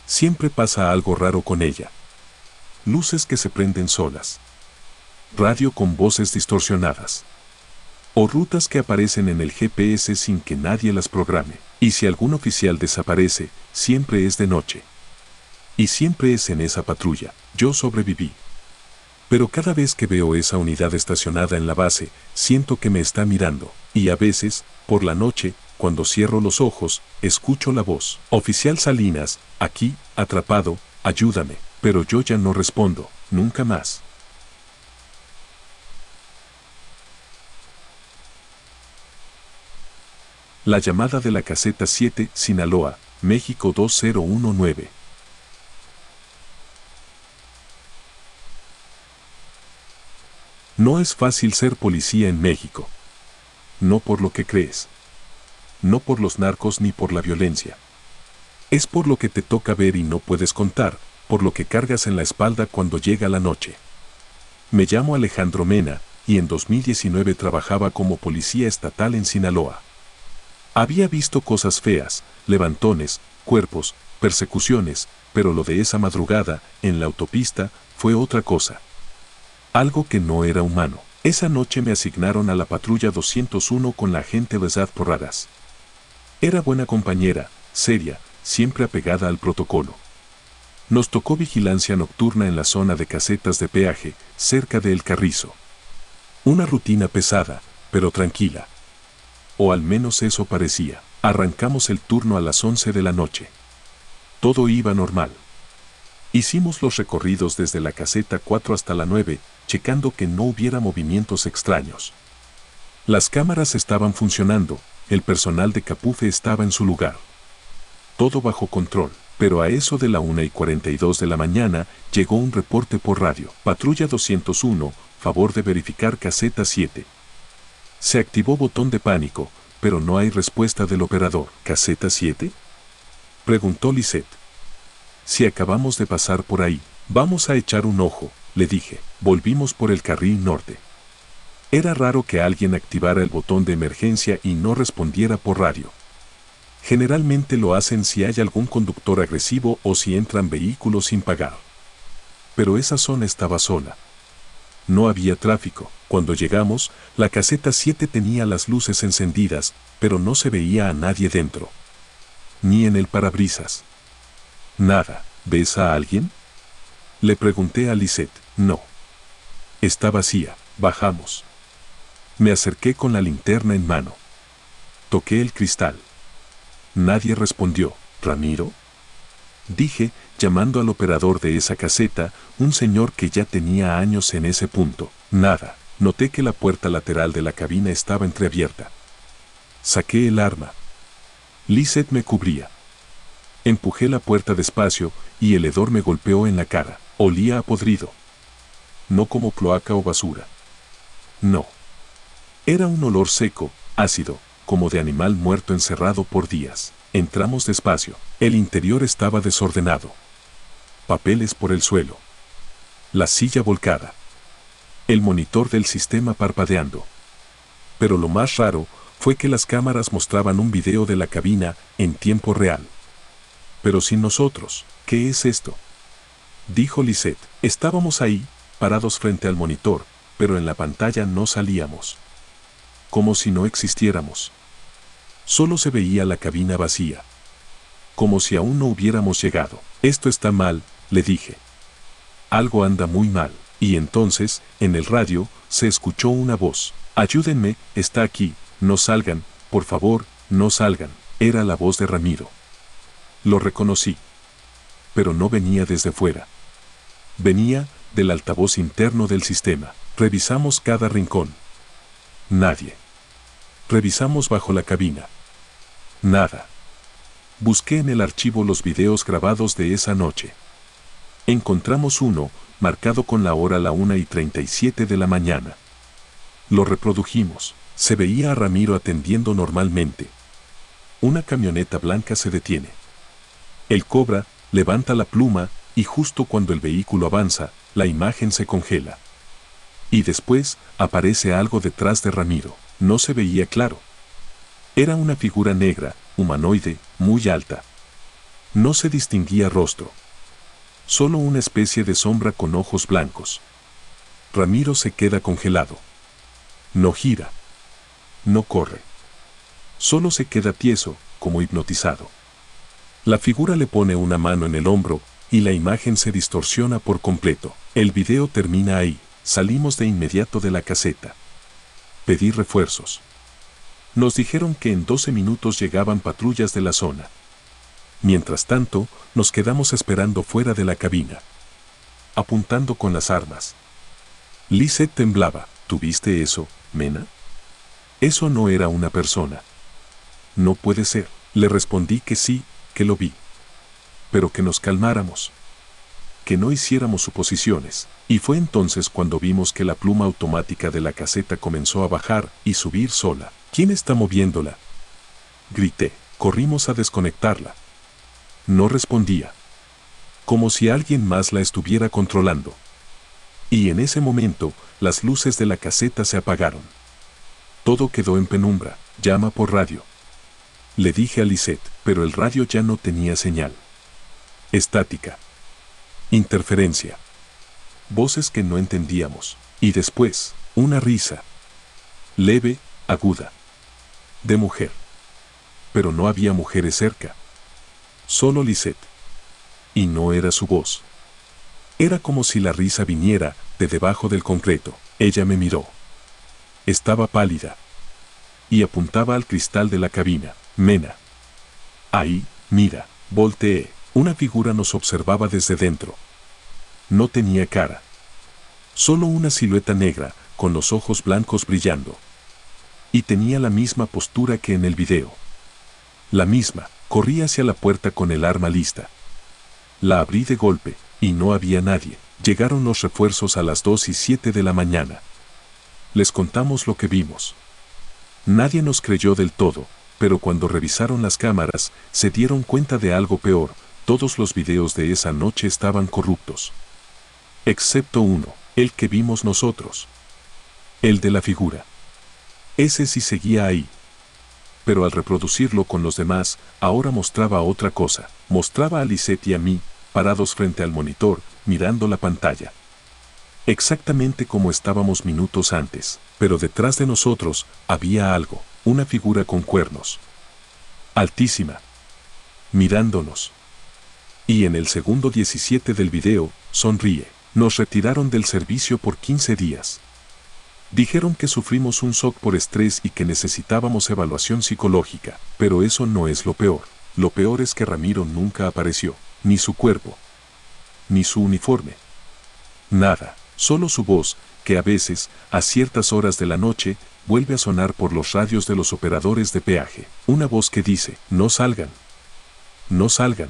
Siempre pasa algo raro con ella. Luces que se prenden solas. Radio con voces distorsionadas. O rutas que aparecen en el GPS sin que nadie las programe. Y si algún oficial desaparece, siempre es de noche. Y siempre es en esa patrulla. Yo sobreviví. Pero cada vez que veo esa unidad estacionada en la base, siento que me está mirando. Y a veces, por la noche, cuando cierro los ojos, escucho la voz. Oficial Salinas, aquí, atrapado, ayúdame. Pero yo ya no respondo, nunca más. La llamada de la caseta 7, Sinaloa, México 2019. No es fácil ser policía en México. No por lo que crees. No por los narcos ni por la violencia. Es por lo que te toca ver y no puedes contar, por lo que cargas en la espalda cuando llega la noche. Me llamo Alejandro Mena, y en 2019 trabajaba como policía estatal en Sinaloa. Había visto cosas feas, levantones, cuerpos, persecuciones, pero lo de esa madrugada, en la autopista, fue otra cosa. Algo que no era humano. Esa noche me asignaron a la patrulla 201 con la agente Besad Porradas. Era buena compañera, seria, siempre apegada al protocolo. Nos tocó vigilancia nocturna en la zona de casetas de peaje, cerca de El Carrizo. Una rutina pesada, pero tranquila. O al menos eso parecía. Arrancamos el turno a las 11 de la noche. Todo iba normal. Hicimos los recorridos desde la caseta 4 hasta la 9, checando que no hubiera movimientos extraños. Las cámaras estaban funcionando, el personal de Capufe estaba en su lugar. Todo bajo control, pero a eso de la 1:42 de la mañana llegó un reporte por radio. Patrulla 201, favor de verificar caseta 7. Se activó botón de pánico, pero no hay respuesta del operador. ¿Caseta 7? Preguntó Lisette. Si acabamos de pasar por ahí, vamos a echar un ojo, le dije. Volvimos por el carril norte. Era raro que alguien activara el botón de emergencia y no respondiera por radio. Generalmente lo hacen si hay algún conductor agresivo o si entran vehículos sin pagar. Pero esa zona estaba sola. No había tráfico. Cuando llegamos, la caseta 7 tenía las luces encendidas, pero no se veía a nadie dentro. Ni en el parabrisas. Nada. ¿Ves a alguien? Le pregunté a Lisette. No. Está vacía. Bajamos. Me acerqué con la linterna en mano. Toqué el cristal. Nadie respondió. ¿Ramiro? Dije, llamando al operador de esa caseta, un señor que ya tenía años en ese punto. Nada. Noté que la puerta lateral de la cabina estaba entreabierta. Saqué el arma. Lisette me cubría. Empujé la puerta despacio y el hedor me golpeó en la cara. Olía a podrido. No como cloaca o basura. No. Era un olor seco, ácido, como de animal muerto encerrado por días. Entramos despacio. El interior estaba desordenado. Papeles por el suelo. La silla volcada. El monitor del sistema parpadeando. Pero lo más raro fue que las cámaras mostraban un video de la cabina en tiempo real. Pero sin nosotros, ¿qué es esto?, dijo Lisette. Estábamos ahí, parados frente al monitor, pero en la pantalla no salíamos. Como si no existiéramos. Solo se veía la cabina vacía. Como si aún no hubiéramos llegado. Esto está mal, le dije. Algo anda muy mal. Y entonces, en el radio, se escuchó una voz. Ayúdenme, está aquí, no salgan, por favor, no salgan. Era la voz de Ramiro. Lo reconocí. Pero no venía desde fuera. Venía del altavoz interno del sistema. Revisamos cada rincón. Nadie. Revisamos bajo la cabina. Nada. Busqué en el archivo los videos grabados de esa noche. Encontramos uno, marcado con la hora la 1:37 de la mañana. Lo reprodujimos. Se veía a Ramiro atendiendo normalmente. Una camioneta blanca se detiene. Él cobra, levanta la pluma, y justo cuando el vehículo avanza, la imagen se congela. Y después, aparece algo detrás de Ramiro. No se veía claro. Era una figura negra, humanoide, muy alta. No se distinguía rostro. Solo una especie de sombra con ojos blancos. Ramiro se queda congelado. No gira. No corre. Solo se queda tieso, como hipnotizado. La figura le pone una mano en el hombro, y la imagen se distorsiona por completo. El video termina ahí. Salimos de inmediato de la caseta. Pedí refuerzos. Nos dijeron que en 12 minutos llegaban patrullas de la zona. Mientras tanto, nos quedamos esperando fuera de la cabina, apuntando con las armas. Lisette temblaba. ¿Tuviste eso, Mena? Eso no era una persona. No puede ser. Le respondí que sí, que lo vi. Pero que nos calmáramos. Que no hiciéramos suposiciones. Y fue entonces cuando vimos que la pluma automática de la caseta comenzó a bajar y subir sola. ¿Quién está moviéndola?, grité. Corrimos a desconectarla. No respondía. Como si alguien más la estuviera controlando. Y en ese momento, las luces de la caseta se apagaron. Todo quedó en penumbra. Llama por radio. Le dije a Lisette, pero el radio ya no tenía señal. Estática. Interferencia. Voces que no entendíamos. Y después, una risa. Leve, aguda. De mujer. Pero no había mujeres cerca. Solo Lisette. Y no era su voz. Era como si la risa viniera de debajo del concreto. Ella me miró. Estaba pálida. Y apuntaba al cristal de la cabina. Mena. Ahí, mira. Volteé. Una figura nos observaba desde dentro. No tenía cara. Solo una silueta negra, con los ojos blancos brillando. Y tenía la misma postura que en el video. La misma. Corrí hacia la puerta con el arma lista. La abrí de golpe, y no había nadie. Llegaron los refuerzos a las 2:07 de la mañana. Les contamos lo que vimos. Nadie nos creyó del todo, pero cuando revisaron las cámaras, se dieron cuenta de algo peor. Todos los videos de esa noche estaban corruptos. Excepto uno, el que vimos nosotros. El de la figura. Ese sí seguía ahí. Pero al reproducirlo con los demás, ahora mostraba otra cosa. Mostraba a Lisette y a mí, parados frente al monitor, mirando la pantalla. Exactamente como estábamos minutos antes, pero detrás de nosotros había algo, una figura con cuernos. Altísima. Mirándonos. Y en el segundo 17 del video, sonríe. Nos retiraron del servicio por 15 días. Dijeron que sufrimos un shock por estrés y que necesitábamos evaluación psicológica, pero eso no es lo peor. Lo peor es que Ramiro nunca apareció, ni su cuerpo, ni su uniforme. Nada, solo su voz, que a veces, a ciertas horas de la noche, vuelve a sonar por los radios de los operadores de peaje. Una voz que dice, no salgan. No salgan.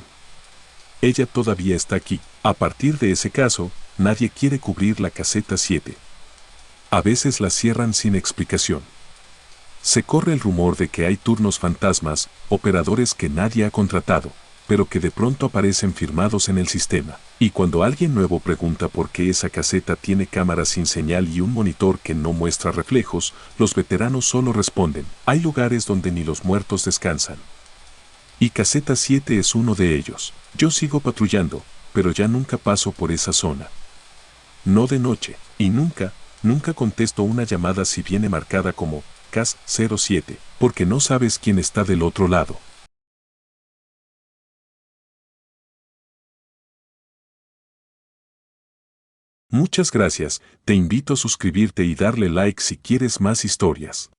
Ella todavía está aquí. A partir de ese caso, nadie quiere cubrir la caseta 7. A veces la cierran sin explicación. Se corre el rumor de que hay turnos fantasmas, operadores que nadie ha contratado, pero que de pronto aparecen firmados en el sistema. Y cuando alguien nuevo pregunta por qué esa caseta tiene cámara sin señal y un monitor que no muestra reflejos, los veteranos solo responden, hay lugares donde ni los muertos descansan. Y caseta 7 es uno de ellos. Yo sigo patrullando, pero ya nunca paso por esa zona. No de noche, y nunca contesto una llamada si viene marcada como CAS 07, porque no sabes quién está del otro lado. Muchas gracias, te invito a suscribirte y darle like si quieres más historias.